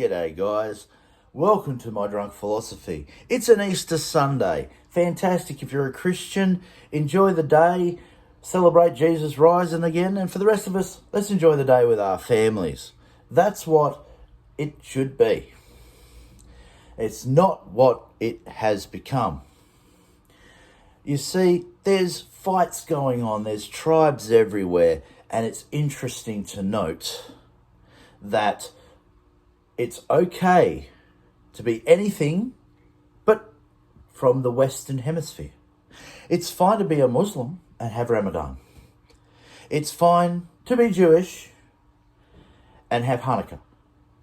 G'day guys, welcome to my drunk philosophy. It's an Easter Sunday, fantastic if you're a Christian, enjoy the day, celebrate Jesus rising again, and for the rest of us, let's enjoy the day with our families. That's what it should be. It's not what it has become. You see, there's fights going on, there's tribes everywhere, and it's interesting to note that it's okay to be anything but from the Western Hemisphere. It's fine to be a Muslim and have Ramadan. It's fine to be Jewish and have Hanukkah.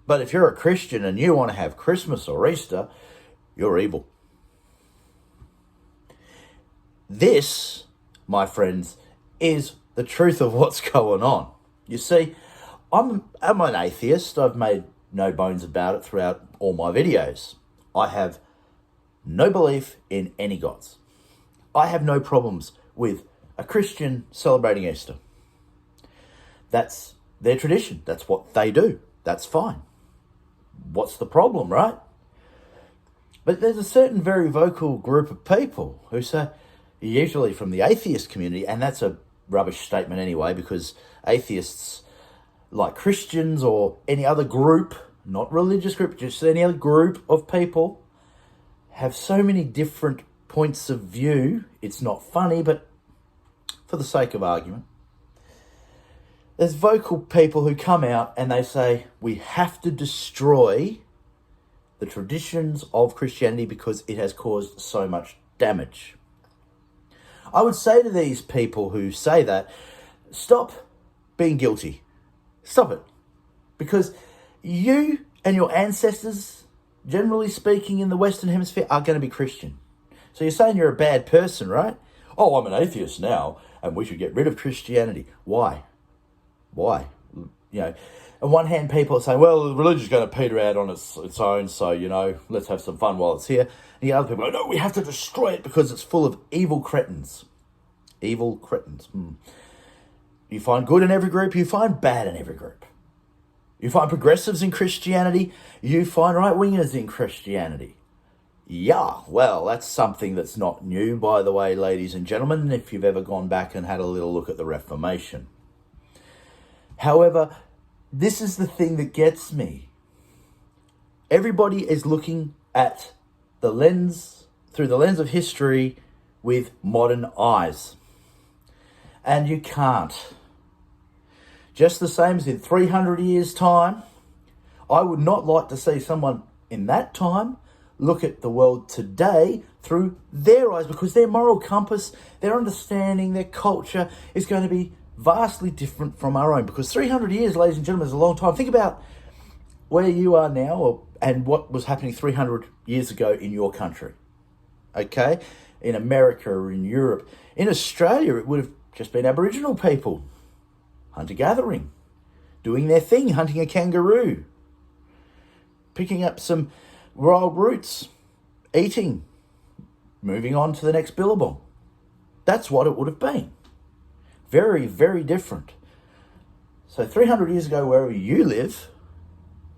But if you're a Christian and you want to have Christmas or Easter, you're evil. This, my friends, is the truth of what's going on. You see, I'm an atheist. I've made no bones about it throughout all my videos. I have no belief in any gods. I have no problems with a Christian celebrating Easter. That's their tradition. That's what they do. That's fine. What's the problem, right? But there's a certain very vocal group of people who say, usually from the atheist community, and that's a rubbish statement anyway, because atheists, like Christians or any other group, not religious group, just any other group of people, have so many different points of view. It's not funny, but for the sake of argument, there's vocal people who come out and they say, we have to destroy the traditions of Christianity because it has caused so much damage. I would say to these people who say that, stop being guilty. Stop it. Because you and your ancestors, generally speaking in the Western Hemisphere, are going to be Christian. So you're saying you're a bad person, right? Oh, I'm an atheist now and we should get rid of Christianity. Why? You know, on one hand, people are saying, well, the religion's going to peter out on its own, so, you know, let's have some fun while it's here. And the other people are like, no, we have to destroy it because it's full of evil cretins. Evil cretins. You find good in every group, you find bad in every group. You find progressives in Christianity, you find right-wingers in Christianity. Yeah, well, that's something that's not new, by the way, ladies and gentlemen, if you've ever gone back and had a little look at the Reformation. However, this is the thing that gets me. Everybody is looking at the lens, through the lens of history, with modern eyes. And you can't. Just the same as in 300 years' time, I would not like to see someone in that time look at the world today through their eyes, because their moral compass, their understanding, their culture is going to be vastly different from our own. Because 300 years, ladies and gentlemen, is a long time. Think about where you are now and what was happening 300 years ago in your country. Okay? In America or in Europe. In Australia, it would have just been Aboriginal people. Hunter-gathering. Doing their thing, hunting a kangaroo. Picking up some wild roots. Eating. Moving on to the next billabong. That's what it would have been. Very, very different. So 300 years ago, wherever you live,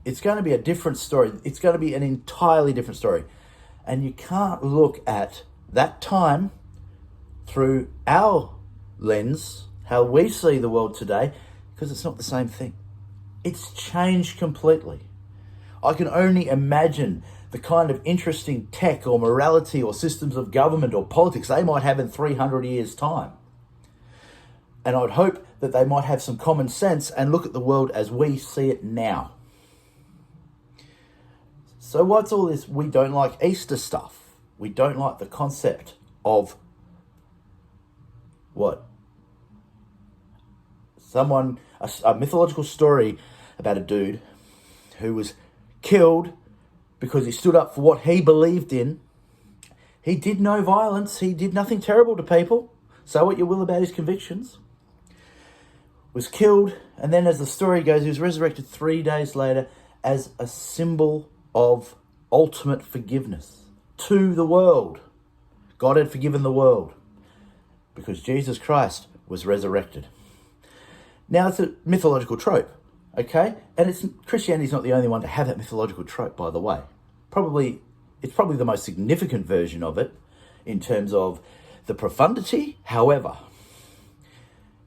it's going to be a different story. It's going to be an entirely different story. And you can't look at that time through our lens, how we see the world today, because it's not the same thing. It's changed completely. I can only imagine the kind of interesting tech or morality or systems of government or politics they might have in 300 years' time. And I'd hope that they might have some common sense and look at the world as we see it now. So what's all this? We don't like Easter stuff. We don't like the concept of what? A mythological story about a dude who was killed because he stood up for what he believed in. He did no violence. He did nothing terrible to people. Say what you will about his convictions. Was killed, and then as the story goes, he was resurrected 3 days later as a symbol of ultimate forgiveness to the world. God had forgiven the world because Jesus Christ was resurrected. Now, it's a mythological trope. Okay? And Christianity's not the only one to have that mythological trope, by the way. It's probably the most significant version of it in terms of the profundity. However,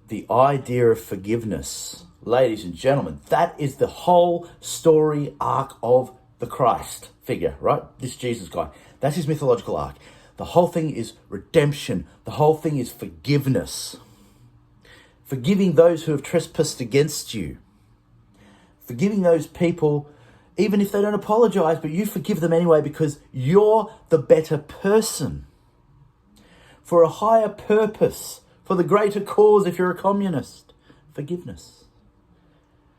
the idea of forgiveness, ladies and gentlemen, that is the whole story arc of the Christ figure, right? This Jesus guy. That's his mythological arc. The whole thing is redemption. The whole thing is forgiveness. Forgiving those who have trespassed against you. Forgiving those people, even if they don't apologize, but you forgive them anyway because you're the better person. For a higher purpose, for the greater cause if you're a communist. Forgiveness.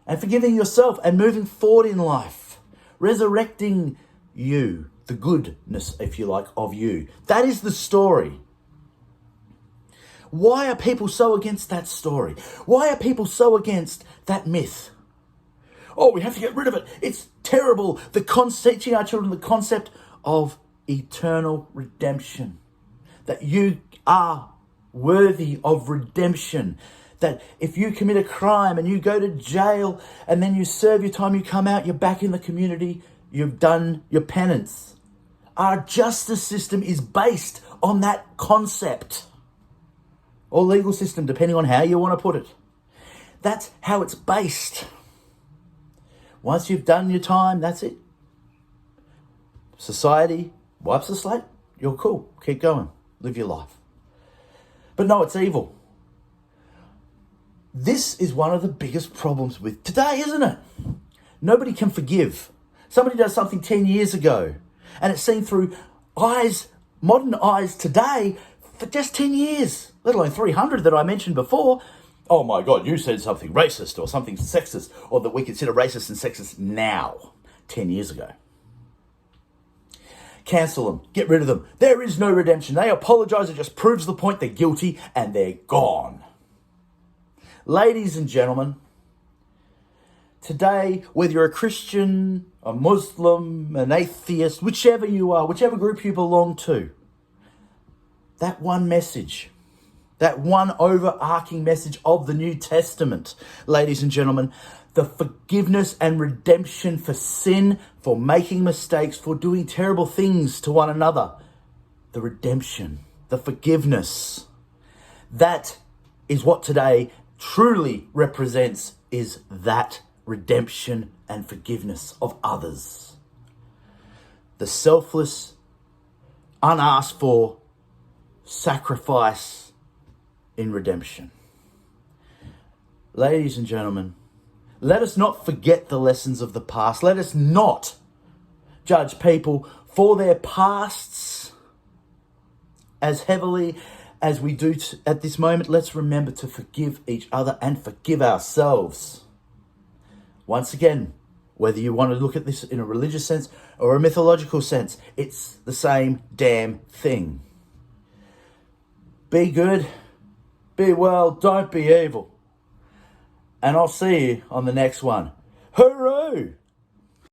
And forgiving yourself and moving forward in life. Resurrecting you, the goodness, if you like, of you. That is the story. Why are people so against that story? Why are people so against that myth? Oh, we have to get rid of it. It's terrible. Teaching our children the concept of eternal redemption. That you are worthy of redemption. That if you commit a crime and you go to jail and then you serve your time, you come out, you're back in the community, you've done your penance. Our justice system is based on that concept. Or legal system, depending on how you want to put it. That's how it's based. Once you've done your time, that's it. Society wipes the slate. You're cool. Keep going. Live your life. But no, it's evil. This is one of the biggest problems with today, isn't it? Nobody can forgive. Somebody does something 10 years ago, and it's seen through eyes, modern eyes today, for just 10 years, let alone 300 that I mentioned before. Oh my God, you said something racist or something sexist, or that we consider racist and sexist now, 10 years ago. Cancel them, get rid of them. There is no redemption. They apologize, it just proves the point, they're guilty and they're gone. Ladies and gentlemen, today, whether you're a Christian, a Muslim, an atheist, whichever you are, whichever group you belong to, that one message, that one overarching message of the New Testament, ladies and gentlemen, the forgiveness and redemption for sin, for making mistakes, for doing terrible things to one another, the redemption, the forgiveness, that is what today truly represents, is that redemption and forgiveness of others. The selfless, unasked for sacrifice in redemption. Ladies and gentlemen, let us not forget the lessons of the past. Let us not judge people for their pasts as heavily as we do at this moment. Let's remember to forgive each other and forgive ourselves. Once again, whether you want to look at this in a religious sense or a mythological sense, it's the same damn thing. Be good, be well, don't be evil. And I'll see you on the next one. Hooroo!